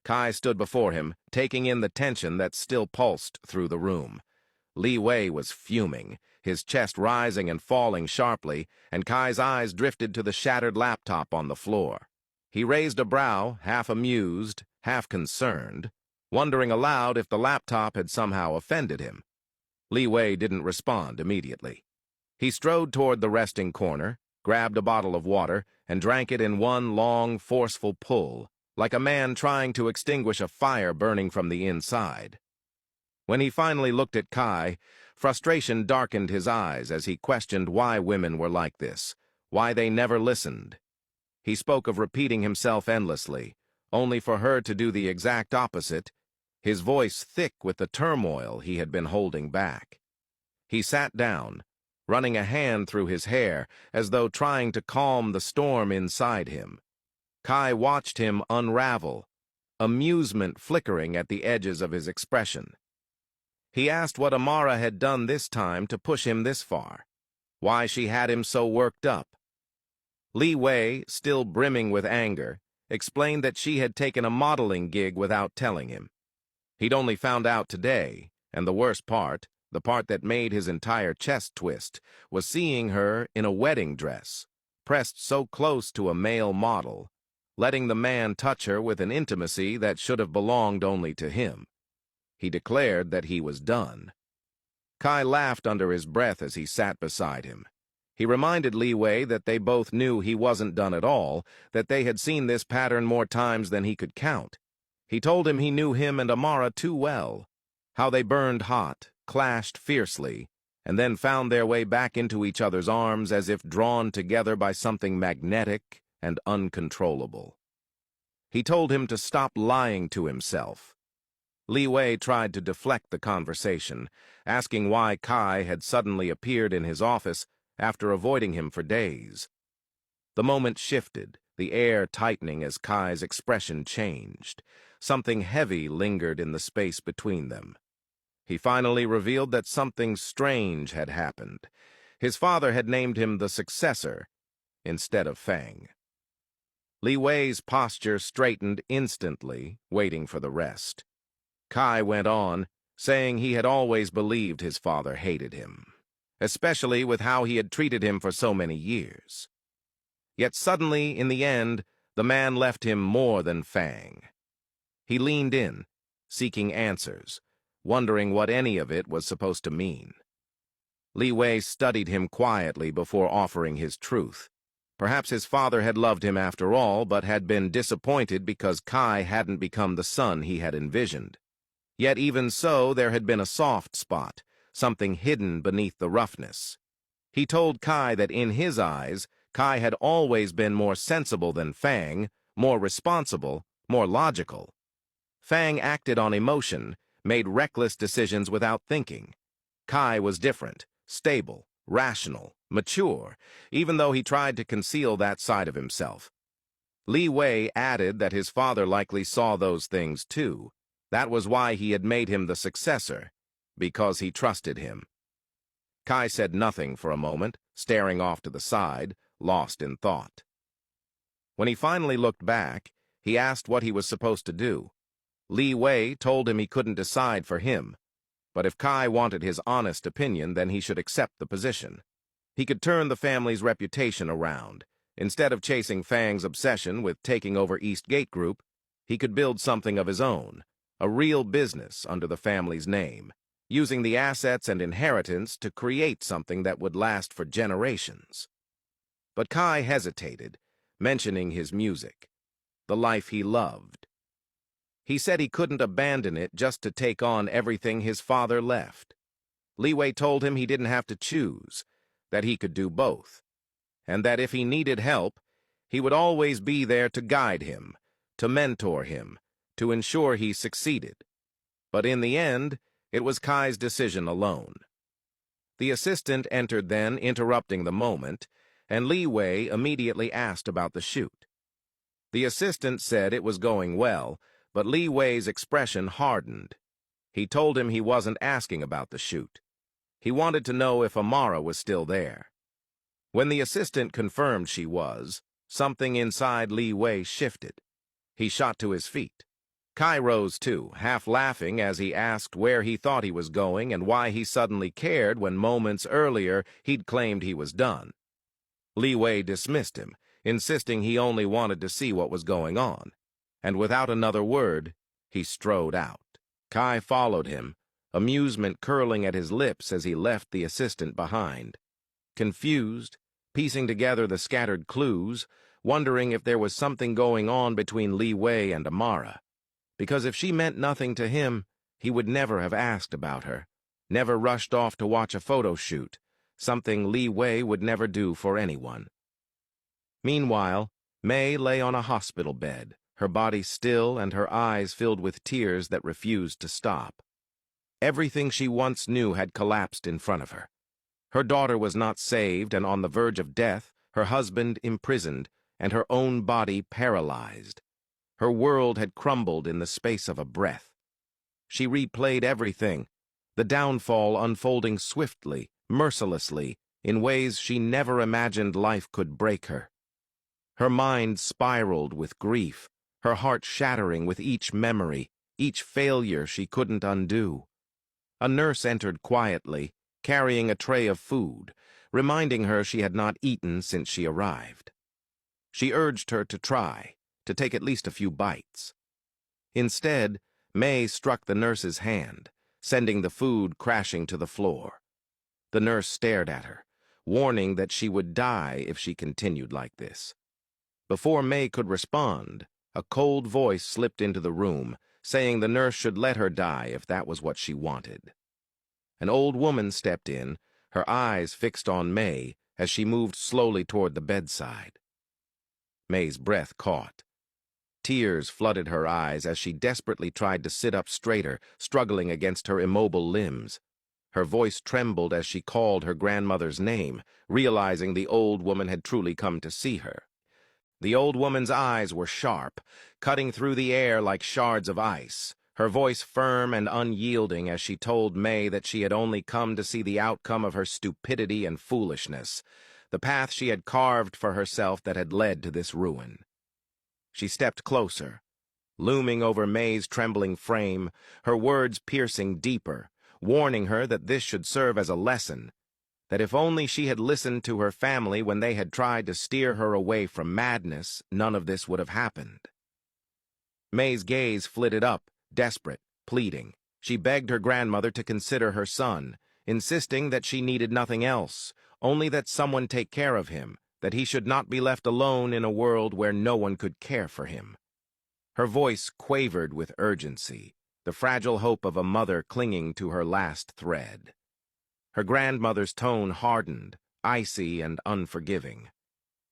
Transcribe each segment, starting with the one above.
Kai stood before him, taking in the tension that still pulsed through the room. Leewi was fuming, his chest rising and falling sharply, and Kai's eyes drifted to the shattered laptop on the floor. He raised a brow, half amused, half concerned, wondering aloud if the laptop had somehow offended him. Leewi didn't respond immediately. He strode toward the resting corner, grabbed a bottle of water, and drank it in one long, forceful pull, like a man trying to extinguish a fire burning from the inside. When he finally looked at Kai, frustration darkened his eyes as he questioned why women were like this, why they never listened. He spoke of repeating himself endlessly, only for her to do the exact opposite, his voice thick with the turmoil he had been holding back. He sat down, running a hand through his hair as though trying to calm the storm inside him. Kai watched him unravel, amusement flickering at the edges of his expression. He asked what Amara had done this time to push him this far, why she had him so worked up. Leewi, still brimming with anger, explained that she had taken a modeling gig without telling him. He'd only found out today, and the worst part, the part that made his entire chest twist, was seeing her in a wedding dress, pressed so close to a male model, letting the man touch her with an intimacy that should have belonged only to him. He declared that he was done. Kai laughed under his breath as he sat beside him. He reminded Leewi that they both knew he wasn't done at all, that they had seen this pattern more times than he could count. He told him he knew him and Amara too well, how they burned hot, clashed fiercely, and then found their way back into each other's arms as if drawn together by something magnetic and uncontrollable. He told him to stop lying to himself. Leewi tried to deflect the conversation, asking why Kai had suddenly appeared in his office after avoiding him for days. The moment shifted, the air tightening as Kai's expression changed. Something heavy lingered in the space between them. He finally revealed that something strange had happened. His father had named him the successor instead of Fang. Leewi's posture straightened instantly, waiting for the rest. Kai went on, saying he had always believed his father hated him, especially with how he had treated him for so many years. Yet suddenly, in the end, the man left him more than Fang. He leaned in, seeking answers, wondering what any of it was supposed to mean. Leewi studied him quietly before offering his truth. Perhaps his father had loved him after all, but had been disappointed because Kai hadn't become the son he had envisioned. Yet even so, there had been a soft spot, something hidden beneath the roughness. He told Kai that in his eyes, Kai had always been more sensible than Fang, more responsible, more logical. Fang acted on emotion, made reckless decisions without thinking. Kai was different, stable, rational, mature, even though he tried to conceal that side of himself. Leewi added that his father likely saw those things too. That was why he had made him the successor, because he trusted him. Kai said nothing for a moment, staring off to the side, lost in thought. When he finally looked back, he asked what he was supposed to do. Leewi told him he couldn't decide for him, but if Kai wanted his honest opinion, then he should accept the position. He could turn the family's reputation around. Instead of chasing Fang's obsession with taking over East Gate Group, he could build something of his own, a real business under the family's name, using the assets and inheritance to create something that would last for generations. But Kai hesitated, mentioning his music, the life he loved. He said he couldn't abandon it just to take on everything his father left. Leewi told him he didn't have to choose, that he could do both, and that if he needed help, he would always be there to guide him, to mentor him, to ensure he succeeded. But in the end, it was Kai's decision alone. The assistant entered then, interrupting the moment, and Leewi immediately asked about the shoot. The assistant said it was going well, but Leewi's expression hardened. He told him he wasn't asking about the shoot. He wanted to know if Amara was still there. When the assistant confirmed she was, something inside Leewi shifted. He shot to his feet. Kai rose too, half laughing as he asked where he thought he was going and why he suddenly cared when moments earlier he'd claimed he was done. Liwei dismissed him, insisting he only wanted to see what was going on, and without another word, he strode out. Kai followed him, amusement curling at his lips as he left the assistant behind. Confused, piecing together the scattered clues, wondering if there was something going on between Liwei and Amara. Because if she meant nothing to him, he would never have asked about her, never rushed off to watch a photo shoot, something Liwei would never do for anyone. Meanwhile, May lay on a hospital bed, her body still and her eyes filled with tears that refused to stop. Everything she once knew had collapsed in front of her. Her daughter was not saved and on the verge of death, her husband imprisoned, and her own body paralyzed. Her world had crumbled in the space of a breath. She replayed everything, the downfall unfolding swiftly, mercilessly, in ways she never imagined life could break her. Her mind spiraled with grief, her heart shattering with each memory, each failure she couldn't undo. A nurse entered quietly, carrying a tray of food, reminding her she had not eaten since she arrived. She urged her to try, to take at least a few bites. Instead, May struck the nurse's hand, sending the food crashing to the floor. The nurse stared at her, warning that she would die if she continued like this. Before May could respond, a cold voice slipped into the room, saying the nurse should let her die if that was what she wanted. An old woman stepped in, her eyes fixed on May as she moved slowly toward the bedside. May's breath caught. Tears flooded her eyes as she desperately tried to sit up straighter, struggling against her immobile limbs. Her voice trembled as she called her grandmother's name, realizing the old woman had truly come to see her. The old woman's eyes were sharp, cutting through the air like shards of ice, her voice firm and unyielding as she told May that she had only come to see the outcome of her stupidity and foolishness, the path she had carved for herself that had led to this ruin. She stepped closer, looming over May's trembling frame, her words piercing deeper, warning her that this should serve as a lesson, that if only she had listened to her family when they had tried to steer her away from madness, none of this would have happened. May's gaze flitted up, desperate, pleading. She begged her grandmother to consider her son, insisting that she needed nothing else, only that someone take care of him, that he should not be left alone in a world where no one could care for him. Her voice quavered with urgency, the fragile hope of a mother clinging to her last thread. Her grandmother's tone hardened, icy and unforgiving.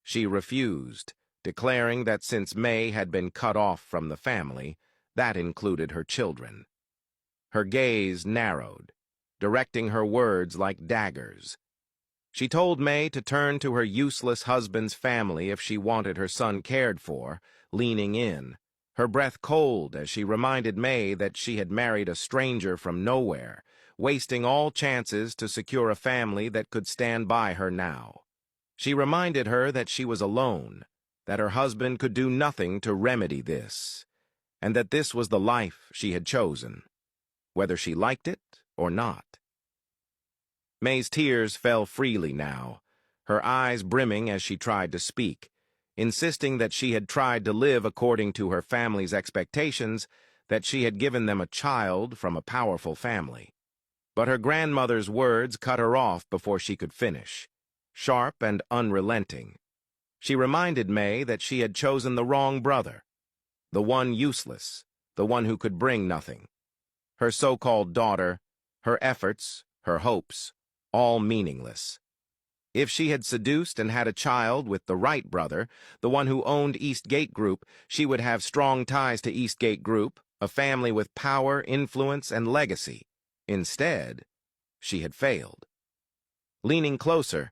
She refused, declaring that since May had been cut off from the family, that included her children. Her gaze narrowed, directing her words like daggers. She told May to turn to her useless husband's family if she wanted her son cared for, leaning in, her breath cold as she reminded May that she had married a stranger from nowhere, wasting all chances to secure a family that could stand by her now. She reminded her that she was alone, that her husband could do nothing to remedy this, and that this was the life she had chosen, whether she liked it or not. May's tears fell freely now, her eyes brimming as she tried to speak, insisting that she had tried to live according to her family's expectations, that she had given them a child from a powerful family. But her grandmother's words cut her off before she could finish, sharp and unrelenting. She reminded May that she had chosen the wrong brother, the one useless, the one who could bring nothing. Her so-called daughter, her efforts, her hopes, all meaningless. If she had seduced and had a child with the right brother, the one who owned Eastgate Group, she would have strong ties to Eastgate Group, a family with power, influence, and legacy. Instead, she had failed. Leaning closer,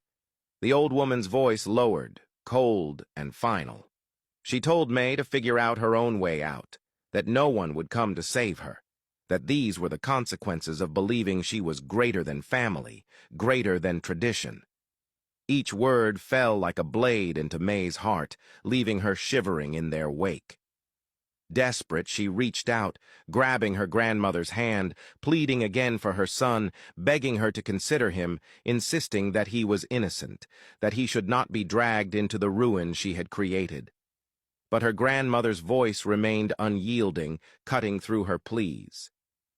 the old woman's voice lowered, cold and final. She told May to figure out her own way out, that no one would come to save her, that these were the consequences of believing she was greater than family, greater than tradition. Each word fell like a blade into May's heart, leaving her shivering in their wake. Desperate, she reached out, grabbing her grandmother's hand, pleading again for her son, begging her to consider him, insisting that he was innocent, that he should not be dragged into the ruin she had created. But her grandmother's voice remained unyielding, cutting through her pleas.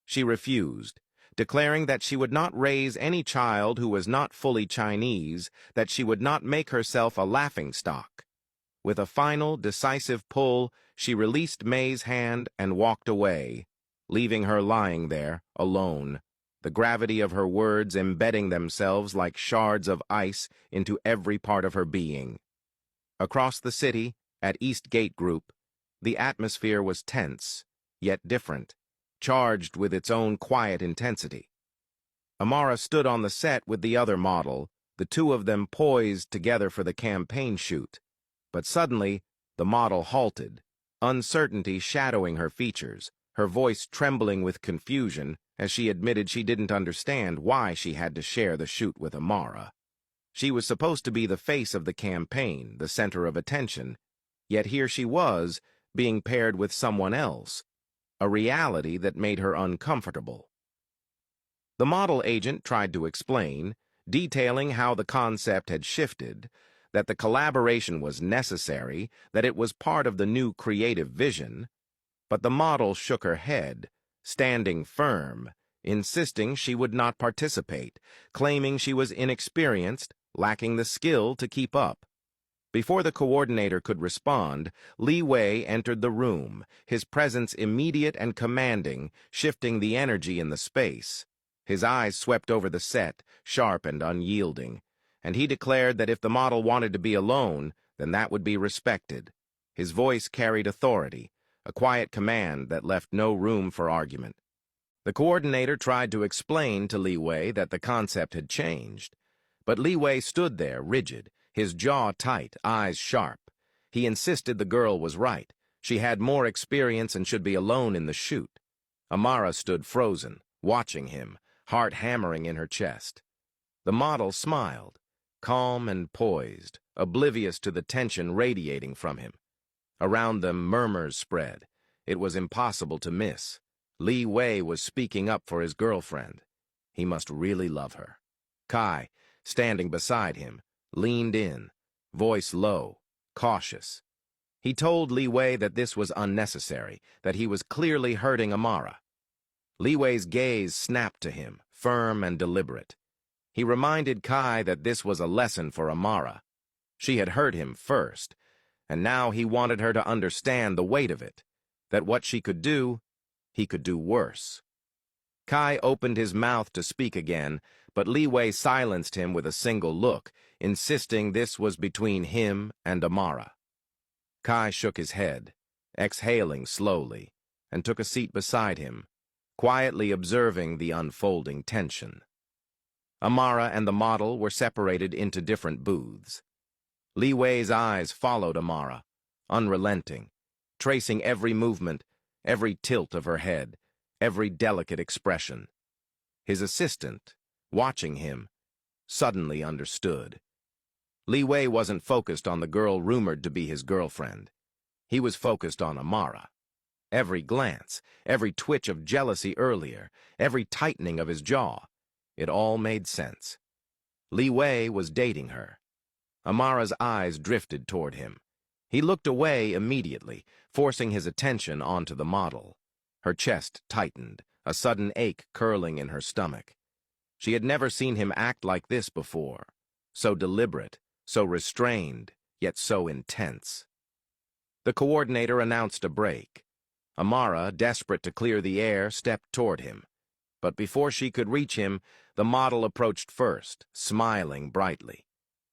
She refused, declaring that she would not raise any child who was not fully Chinese, that she would not make herself a laughingstock. With a final, decisive pull, she released May's hand and walked away, leaving her lying there, alone, the gravity of her words embedding themselves like shards of ice into every part of her being. Across the city, at East Gate Group, the atmosphere was tense, yet different, charged with its own quiet intensity. Amara stood on the set with the other model, the two of them poised together for the campaign shoot. But suddenly, the model halted, uncertainty shadowing her features, her voice trembling with confusion as she admitted she didn't understand why she had to share the shoot with Amara. She was supposed to be the face of the campaign, the center of attention, yet here she was, being paired with someone else, a reality that made her uncomfortable. The model agent tried to explain, detailing how the concept had shifted, that the collaboration was necessary, that it was part of the new creative vision, but the model shook her head, standing firm, insisting she would not participate, claiming she was inexperienced, lacking the skill to keep up. Before the coordinator could respond, Leewi entered the room, his presence immediate and commanding, shifting the energy in the space. His eyes swept over the set, sharp and unyielding, and he declared that if the model wanted to be alone, then that would be respected. His voice carried authority, a quiet command that left no room for argument. The coordinator tried to explain to Leewi that the concept had changed, but Leewi stood there, rigid, his jaw tight, eyes sharp. He insisted the girl was right. She had more experience and should be alone in the shoot. Amara stood frozen, watching him, heart hammering in her chest. The model smiled, calm and poised, oblivious to the tension radiating from him. Around them, murmurs spread. It was impossible to miss. Leewi was speaking up for his girlfriend. He must really love her. Kai, standing beside him, leaned in, voice low, cautious. He told Leewi that this was unnecessary, that he was clearly hurting Amara. Leewi's gaze snapped to him, firm and deliberate. He reminded Kai that this was a lesson for Amara. She had hurt him first, and now he wanted her to understand the weight of it, that what she could do, he could do worse. Kai opened his mouth to speak again, but Leewi silenced him with a single look, insisting this was between him and Amara. Kai shook his head, exhaling slowly, and took a seat beside him, quietly observing the unfolding tension. Amara and the model were separated into different booths. Leewi's eyes followed Amara, unrelenting, tracing every movement, every tilt of her head, every delicate expression. His assistant, watching him, suddenly understood. Leewi wasn't focused on the girl rumored to be his girlfriend. He was focused on Amara. Every glance, every twitch of jealousy earlier, every tightening of his jaw, it all made sense. Leewi was dating her. Amara's eyes drifted toward him. He looked away immediately, forcing his attention onto the model. Her chest tightened, a sudden ache curling in her stomach. She had never seen him act like this before, so deliberate, so restrained, yet so intense. The coordinator announced a break. Amara, desperate to clear the air, stepped toward him. But before she could reach him, the model approached first, smiling brightly.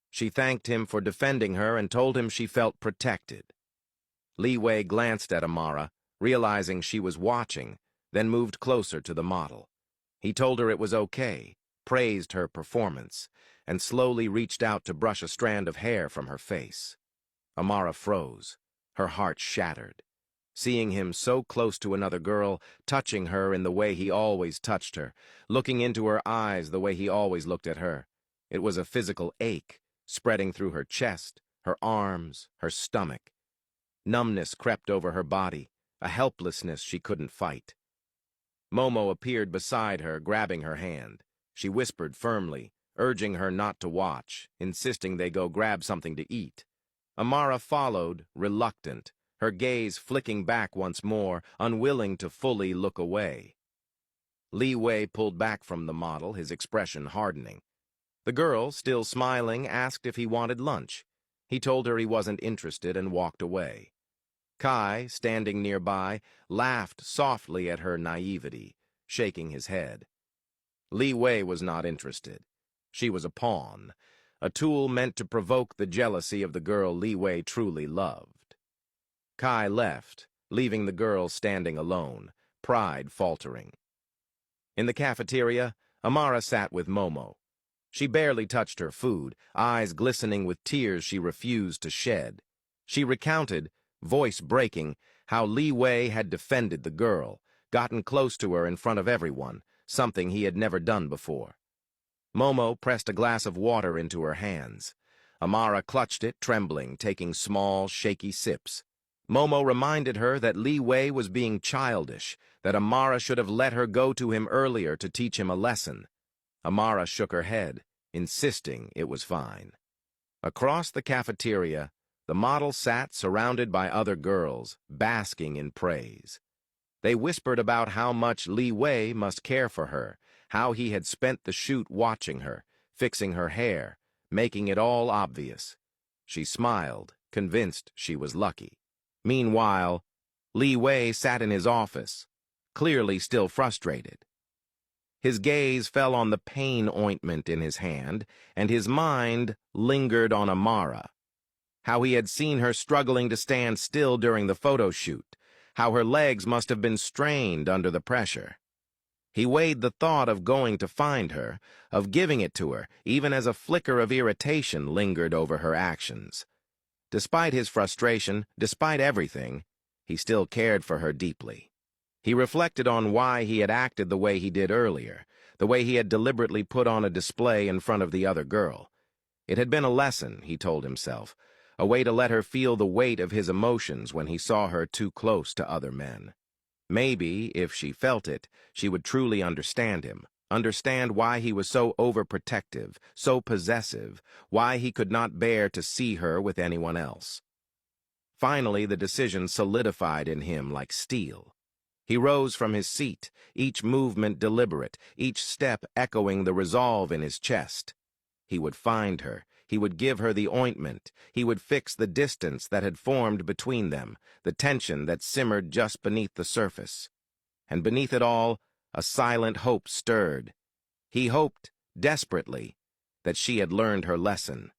She thanked him for defending her and told him she felt protected. Leewi glanced at Amara, realizing she was watching, then moved closer to the model. He told her it was okay, praised her performance, and slowly reached out to brush a strand of hair from her face. Amara froze, her heart shattered. Seeing him so close to another girl, touching her in the way he always touched her, looking into her eyes the way he always looked at her. It was a physical ache, spreading through her chest, her arms, her stomach. Numbness crept over her body, a helplessness she couldn't fight. Momo appeared beside her, grabbing her hand. She whispered firmly, urging her not to watch, insisting they go grab something to eat. Amara followed, reluctant, her gaze flicking back once more, unwilling to fully look away. Leewi pulled back from the model, his expression hardening. The girl, still smiling, asked if he wanted lunch. He told her he wasn't interested and walked away. Kai, standing nearby, laughed softly at her naivety, shaking his head. Leewi was not interested. She was a pawn, a tool meant to provoke the jealousy of the girl Leewi truly loved. Kai left, leaving the girl standing alone, pride faltering. In the cafeteria, Amara sat with Momo. She barely touched her food, eyes glistening with tears she refused to shed. She recounted, voice breaking, how Leewi had defended the girl, gotten close to her in front of everyone, something he had never done before. Momo pressed a glass of water into her hands. Amara clutched it, trembling, taking small, shaky sips. Momo reminded her that Leewi was being childish, that Amara should have let her go to him earlier to teach him a lesson. Amara shook her head, insisting it was fine. Across the cafeteria, the model sat surrounded by other girls, basking in praise. They whispered about how much Leewi must care for her, how he had spent the shoot watching her, fixing her hair, making it all obvious. She smiled, convinced she was lucky. Meanwhile, Leewi sat in his office, clearly still frustrated. His gaze fell on the pain ointment in his hand, and his mind lingered on Amara. How he had seen her struggling to stand still during the photo shoot, how her legs must have been strained under the pressure. He weighed the thought of going to find her, of giving it to her, even as a flicker of irritation lingered over her actions. Despite his frustration, despite everything, he still cared for her deeply. He reflected on why he had acted the way he did earlier, the way he had deliberately put on a display in front of the other girl. It had been a lesson, he told himself, a way to let her feel the weight of his emotions when he saw her too close to other men. Maybe, if she felt it, she would truly understand him, understand why he was so overprotective, so possessive, why he could not bear to see her with anyone else. Finally, the decision solidified in him like steel. He rose from his seat, each movement deliberate, each step echoing the resolve in his chest. He would find her, he would give her the ointment, he would fix the distance that had formed between them, the tension that simmered just beneath the surface. And beneath it all, a silent hope stirred. He hoped, desperately, that she had learned her lesson,